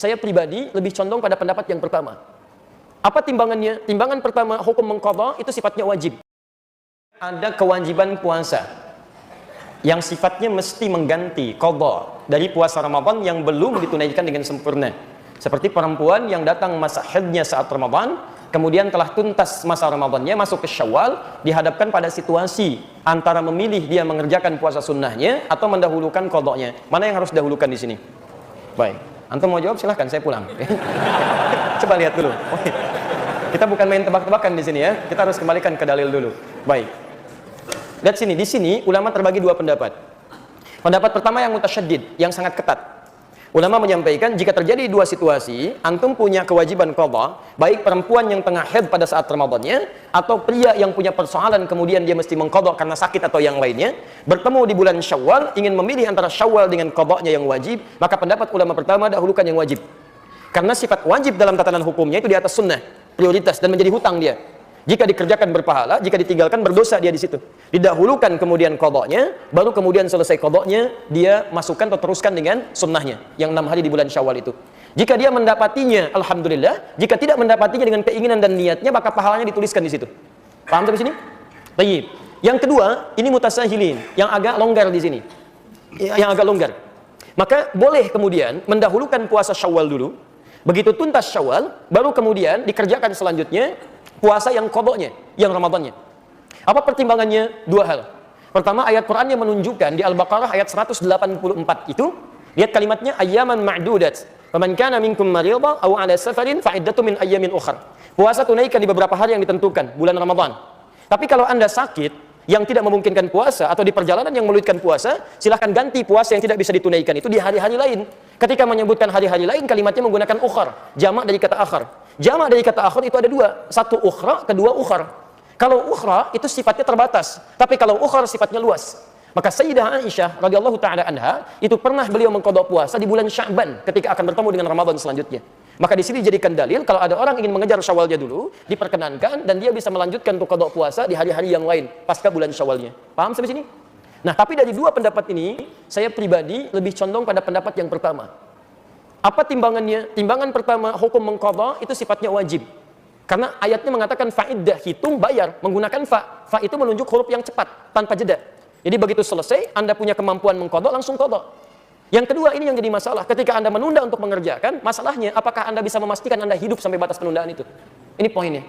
Saya pribadi lebih condong pada pendapat yang pertama. Apa timbangannya? Timbangan pertama, hukum mengqadha itu sifatnya wajib. Ada kewajiban puasa yang sifatnya mesti mengganti qadha dari puasa Ramadan yang belum ditunaikan dengan sempurna. Seperti perempuan yang datang masa haidnya saat Ramadan, kemudian telah tuntas masa Ramadannya, masuk ke Syawal, dihadapkan pada situasi antara memilih dia mengerjakan puasa sunnahnya atau mendahulukan qadhanya. Mana yang harus didahulukan di sini? Baik. Antum mau jawab silahkan, saya pulang. Coba lihat dulu. Kita bukan main tebak-tebakan di sini ya. Kita harus kembalikan ke dalil dulu. Baik. Lihat sini, di sini ulama terbagi dua pendapat. Pendapat pertama yang mutasyaddid, yang sangat ketat. Ulama menyampaikan jika terjadi dua situasi, antum punya kewajiban qadha, baik perempuan yang tengah haid pada saat Ramadannya atau pria yang punya persoalan kemudian dia mesti mengqadha karena sakit atau yang lainnya, bertemu di bulan Syawal, ingin memilih antara Syawal dengan qadhanya yang wajib, maka pendapat ulama pertama dahulukan yang wajib. Karena sifat wajib dalam tatanan hukumnya itu di atas sunnah, prioritas dan menjadi hutang dia. Jika dikerjakan berpahala, jika ditinggalkan berdosa dia di situ. Didahulukan kemudian qadhanya, baru kemudian selesai qadhanya dia masukkan atau teruskan dengan sunnahnya yang 6 hari di bulan Syawal itu. Jika dia mendapatinya, alhamdulillah. Jika tidak mendapatinya dengan keinginan dan niatnya, maka pahalanya dituliskan di situ. Paham sampai sini? Baik. Yang kedua, ini mutasahilin, yang agak longgar di sini. Yang agak longgar. Maka boleh kemudian mendahulukan puasa Syawal dulu. Begitu tuntas Syawal, baru kemudian dikerjakan selanjutnya puasa yang qadhanya, yang Ramadannya. Apa pertimbangannya? Dua hal. Pertama, ayat Quran yang menunjukkan di Al-Baqarah ayat 184 itu, lihat kalimatnya ayyaman ma'dudat. Faman kana minkum maridha aw 'ala safarin fa'iddatun min ayyamin ukhra. Puasa tunaikan di beberapa hari yang ditentukan, bulan Ramadan. Tapi kalau Anda sakit yang tidak memungkinkan puasa atau di perjalanan yang menyulitkan puasa, silahkan ganti puasa yang tidak bisa ditunaikan itu di hari-hari lain. Ketika menyebutkan hari-hari lain, kalimatnya menggunakan ukhar, jamak dari kata akhar. Jamak dari kata akhar itu ada dua, satu ukhra, kedua ukhar. Kalau ukhra itu sifatnya terbatas, tapi kalau ukhar sifatnya luas. Maka Sayyidah Aisyah radhiyallahu taala anha itu pernah beliau mengqadha puasa di bulan Sya'ban ketika akan bertemu dengan Ramadan selanjutnya. Maka di sini dijadikan dalil kalau ada orang ingin mengejar Syawalnya dulu, diperkenankan dan dia bisa melanjutkan untuk qadha puasa di hari-hari yang lain pasca bulan Syawalnya. Paham sampai sini? Nah, tapi dari dua pendapat ini, saya pribadi lebih condong pada pendapat yang pertama. Apa timbangannya? Timbangan pertama, hukum mengqadha itu sifatnya wajib. Karena ayatnya mengatakan fa'iddah, hitung, bayar, menggunakan fa. Fa itu menunjuk huruf yang cepat, tanpa jeda. Jadi begitu selesai, Anda punya kemampuan mengqadha, langsung qadha. Yang kedua, ini yang jadi masalah. Ketika Anda menunda untuk mengerjakan, masalahnya apakah Anda bisa memastikan Anda hidup sampai batas penundaan itu? Ini poinnya.